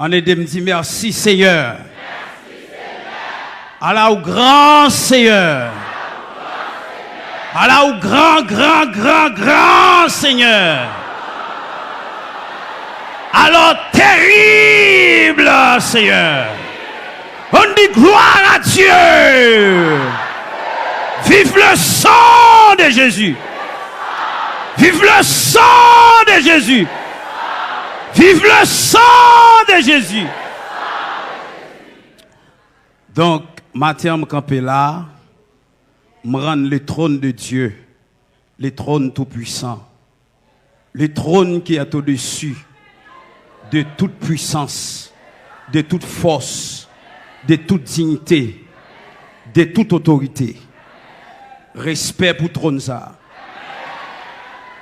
On est de me dire merci Seigneur. Allah au grand Seigneur. Allah au grand Seigneur. Alors terrible Seigneur. On dit gloire à Dieu. Vive le sang de Jésus. Vive le sang de Jésus. Vive le sang de Jésus. Donc, matin, je campe là, je rends le trône de Dieu, le trône tout-puissant, le trône qui est au-dessus de toute puissance, de toute force, de toute dignité, de toute autorité. Respect pour trône ça.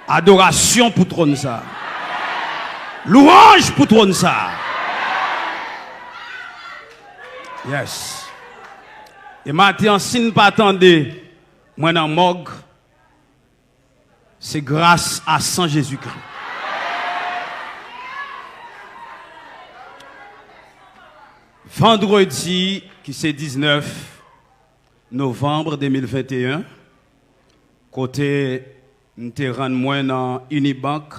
Adoration pour trône ça. Louange pour trône ça. Yes. Et maintenant, si nous pas attendre, moi dans morgue, c'est grâce à Saint Jésus-Christ. Vendredi, qui c'est 19 novembre 2021, côté nous te rendre moins dans Unibank,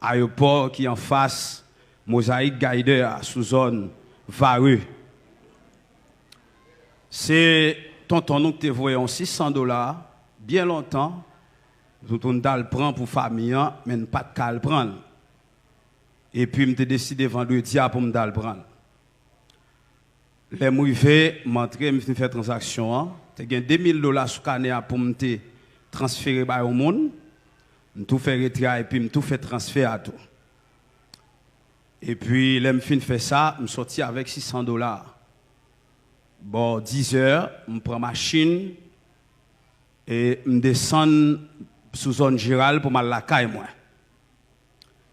aéroport qui en face, Mosaïque Guider sous zone Vareux. C'est tonton nous qui te voyons $600, bien longtemps, nous le prendre pour famille, mais pas de cas le prendre. Et puis, je décidé vendredi pour me le prendre. Les mouvés, m'entrer, me faire transaction, tu as $2000 sur Canéa pour me transférer au monde, me tout faire retirer et puis me tout faire transférer à tout. Et puis, là, me fait ça, me sorti avec $600. Bon, 10 heures, je prends ma machine et je descends sous zone Gérald pour m'aller la caille moi.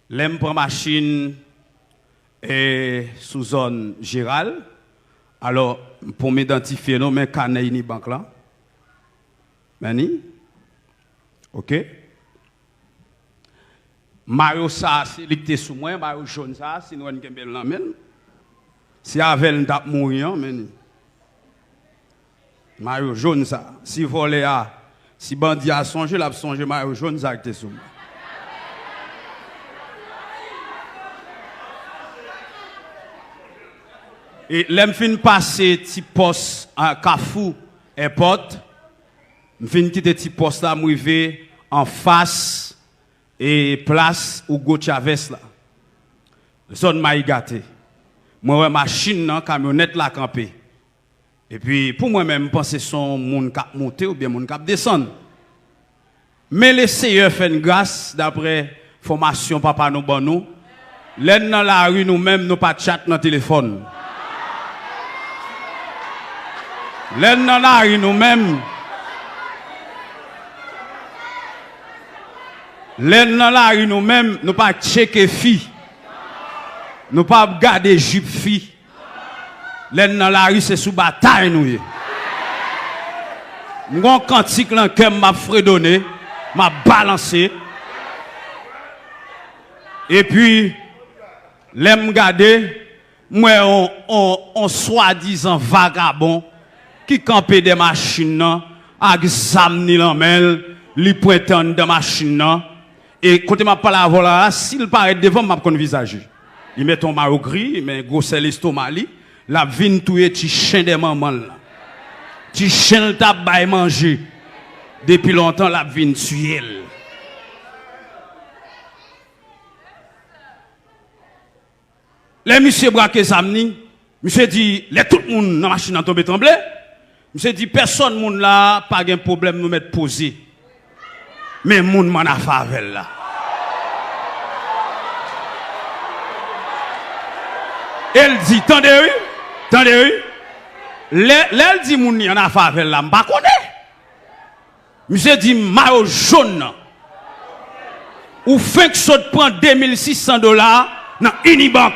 Là, je prends ma machine et sous zone Gérald. Alors, pour m'identifier, non, mais canne ni banque là. Mani? OK? Mario ça, c'est l'icté sous moi, Mario jaune ça, sinon on peut l'emmène. Si avec un tap mourir, mani. Mario jaune ça. Si volé a, si bandit a songé, l'a songé Mario jaune ça qui est sous moi. Et l'aime fin passer petit poste à Carrefour Airport, me fin quitter petit poste là, m'arriver en face et place où Go Chavez là. Zone Maïgate. Moi machine nan camionnette là campé. Et puis pour moi même penser son monde cap monter ou bien monde cap descendre. Mais le Seigneur fait une grâce d'après formation papa nous bon nous. L'aide dans la rue nous même nous pas chat dans téléphone. L'aide dans la rue nous-mêmes. L'aide dans la rue nous-mêmes, nous pas checker filles. Nous pas garder jupe filles. L'aide dans la rue, c'est sous bataille nous. Nous avons un cantique que m'a fredonné, m'a balancé. Et puis, l'aime garder, moi, on soi-disant vagabond. Qui campait des machines, avec zam ni l'amel, li pointant des machines, et quand m'a parlé à voilà, s'il paraît devant, m'a kon visage. Il met ton maro gris, il met gros sel estomac li, la vin touye ti chien de maman là. Ti chien t'a bay manger. Depuis longtemps la vin tuer. Les monsieur braqué zamni, monsieur dit, les tout le monde dans la machine a tombé tremblé. Monsieur dit, personne moun là, pas de problème nous mettre posé. Mais moun m'en a favel là. Elle dit, tendez l'elle dit moun y en a favel là, m'pa connaît. Monsieur dit, maillot jaune. Ou fait que ça te prend $2600 dans Unibank.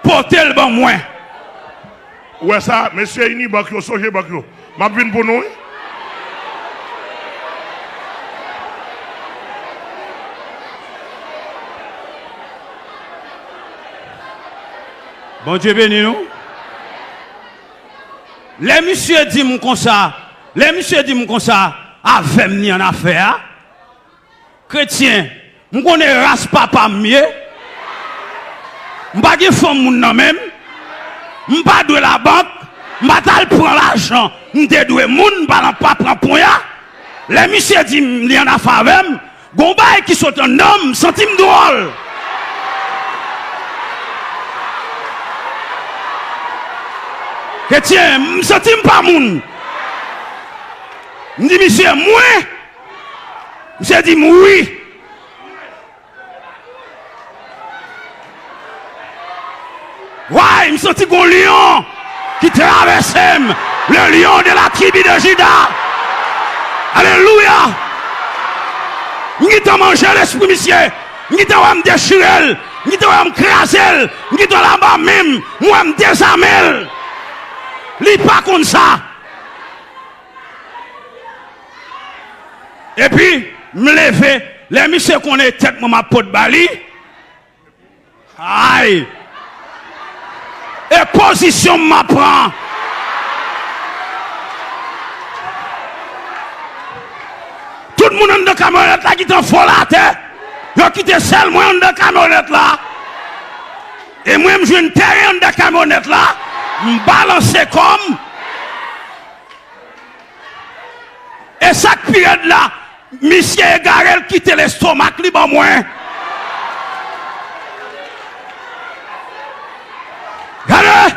Portez le bon moins. Ouais, ça, monsieur Unibank, yo, soje bank yo. M'a vinn pour nous. Bon Dieu béni nous. Les messieurs disent comme ça, avec ni en affaire. Chrétien, je connais race papa mieux. Je ne pas de femme moun même. Je ne pas de la banque. Je ne pas prendre l'argent. Je ne pas moun, pas prendre point. Les messieurs disent ni en affaire avec. Gomba qui sont un homme, sentime drôle. Chrétien, je ne sens pas moun. Je dis, monsieur, moi. Monsieur dit, oui. Ouais, je me sens un lion qui traverse le lion de la tribu de Juda. Alléluia. Je t'ai mangé l'esprit, monsieur. Je t'ai me déchirer. Je t'ai me craser. Je t'ai là-bas même. Moi, me désarmer. Li pas comme ça. Et puis, me lever, les messieurs qu'on est tête ma peau de bali. Aïe. Et position m'apprend. Tout le monde dans la camionnette là qui t'en fout la tête. Yo quitté seul moi dans la camionnette là. Et moi je viens terrain dans la camionnette là. Balancer comme et chaque période là monsieur Garel quitte l'estomac libre moins regardez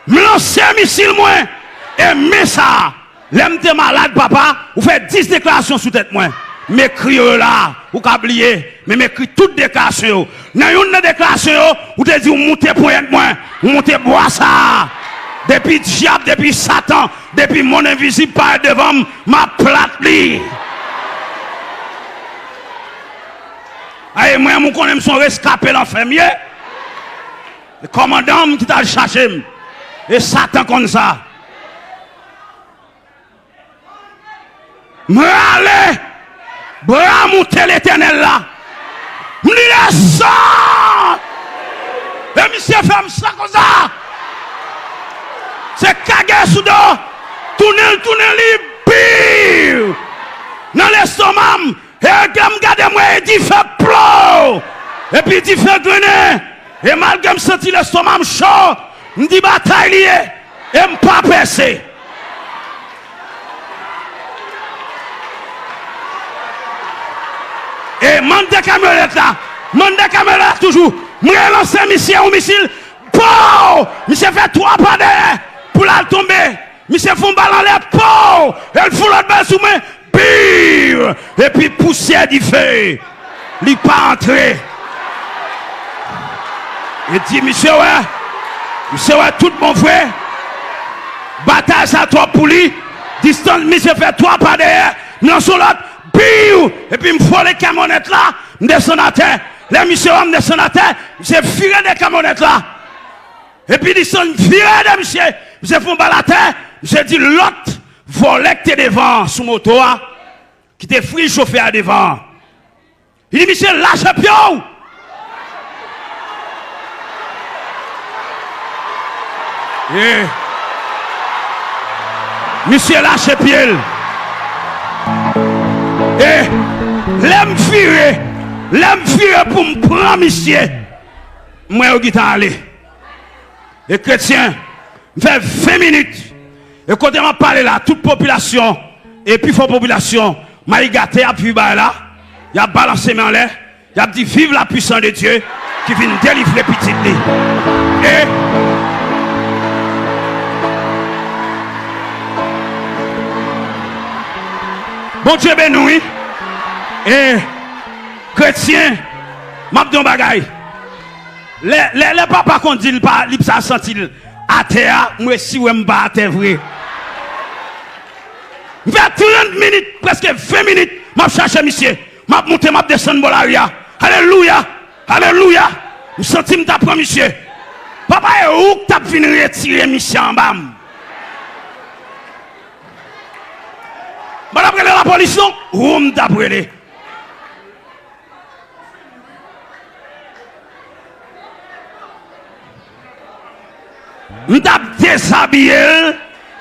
me lancer missile moins et mais ça l'aime t'es malade papa vous faites 10 déclarations sous tête moins m'écrit là ou oublier mais m'écrit toutes déclarations dans une déclaration ou te dit monter point moins monter bois ça depuis diable depuis Satan depuis mon invisible par devant ma plate li aïe moi mon connais son rescapé l'enfermier le commandant qui t'a cherché et Satan comme ça me aller bras monter l'éternel là me dit ça et monsieur fait ça comme ça c'est cagé sous dos tourner pire dans l'estomac et comme garde moi il dit fait plou et puis il fait grenade et malgré me sentir l'estomac chaud me dit bataille lié et me pas percer et mande camionnette là toujours me lancer missile pou monsieur fait 3 pas derrière pour la tomber monsieur font balle en l'air pou elle fout l'autre balle sous moi pire et puis poussière du feu il pas entrer et dit monsieur ouais tout mon frère bataille ça toi pour lui distance monsieur fait 3 pas derrière non sur l'autre pire et puis me faut les camionnettes là me descend à terre les monsieur me descend à terre j'ai viré des camionnettes là et puis ils sont virés de monsieur j'ai font balle à terre j'ai dit l'autre volet que t'es devant sous moto qui t'es fri chauffé à devant il dit monsieur lâche pion et monsieur lâche pied et l'aime virer pour me prendre monsieur moi au guitare aller et chrétien fait 20 minutes et quand on m'a parlé là toute population et puis faut population m'a gâté à puis là il a balancé mes en l'air il a dit vive la puissance de Dieu qui vient délivrer petit et bon Dieu béni et chrétien m'a dit un bagaille les papas qu'on dit pas il ça senti à terre moi si ou pas à terre vrai vers 30 minutes presque 20 minutes m'a chercher monsieur m'a monter m'a descendre Bolaria alléluia je senti me t'apprendre monsieur papa est où t'as fini retirer monsieur en bas madame la police non où me t'apprendre m't'a déshabillé,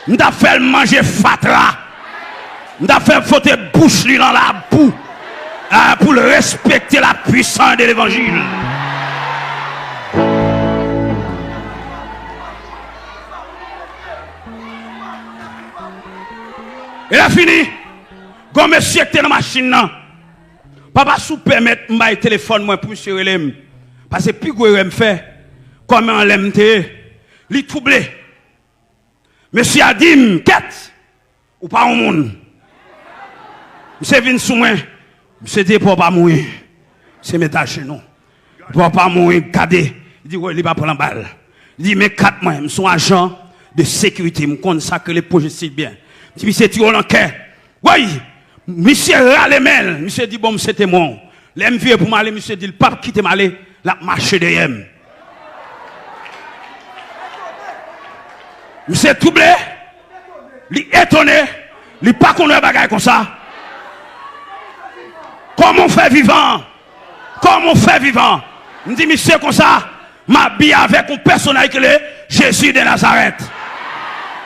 m't'a fait manger fatra, m't'a fait foutre bouche lui dans la boue pour le respecter la puissance de l'évangile. Et là fini. Quand monsieur était dans la machine, papa sous permettre m'ba téléphone moi pour monsieur relem. Parce que puis quoi me fait comme on l'aime li troublé. Monsieur a dit quête ou pas au monde. Monsieur vient sous moi. Monsieur dit pour pas mourir. C'est mettre chez nous. Pour pas mourir garder. Il dit ouais, il va prendre la balle. Il dit mais 4 mois, je suis agent de sécurité, je consacre les projets si bien. Il dit monsieur tu en cœur. Oui, monsieur râle mêle, monsieur dit bon c'était moi. L'aime vieux pour m'aller, monsieur dit le pape quitte m'aller, la marche derrière. Monsieur troublé, il étonné, il pas connaît bagaille comme ça. Comment on fait vivant? Comment on fait vivant? Je dis monsieur comme ça, m'habille avec un personnage qui est Jésus de Nazareth.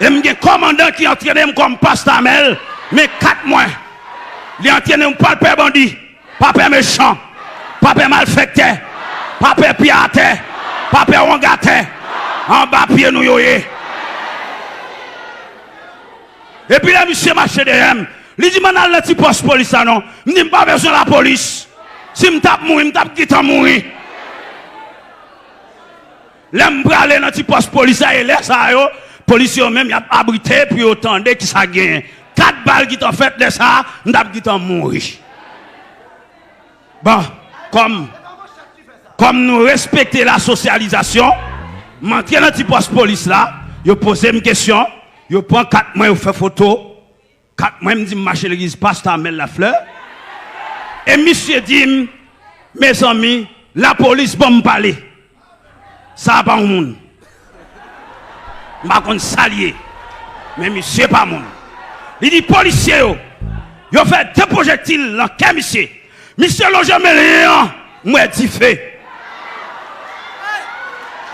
Et je un commandant qui entraîne comme pasteur Amel, mais 4 mois. Il entraîne pas le père bandit, pas père méchant, pas père malfecté, pas père piaté, pas père wangaté, en bas pied nous yoye. Et puis là, monsieur marché derrière. Il dit, man, le petit poste police, non. Je n'ai pas besoin de la police. Si je tape mourir, je tape qui t'a mourir. Là, je vais aller dans le petit poste police, et là, ça, police, même, il a abrité, puis autant de qui ça gagne. 4 balles qui t'ont fait de ça, je tape qui t'a mourir. Bon, comme nous respectons la socialisation, je vais dans le petit poste police là, je pose une question. Je prends 4 mois, je fais photo. 4 mois, je me dis, je marche l'église, pasteur Amel la fleur. Et monsieur dit, mes amis, la police va me parler. Ça va pas au monde. Je ne vais pas salier. Mais monsieur pas monde. Il dit, policier, il a fait 2 projectiles dans quel monsieur. Monsieur n'a jamais rien. Moi, dit fait.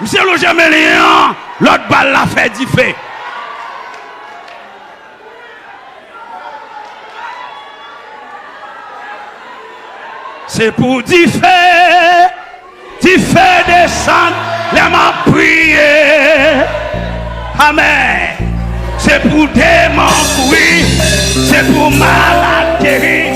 Monsieur n'a jamais rien. L'autre balle l'a fait, dit fait. C'est pour differ descendre les mains prier. Amen. C'est pour démon, oui. C'est pour malade guérir.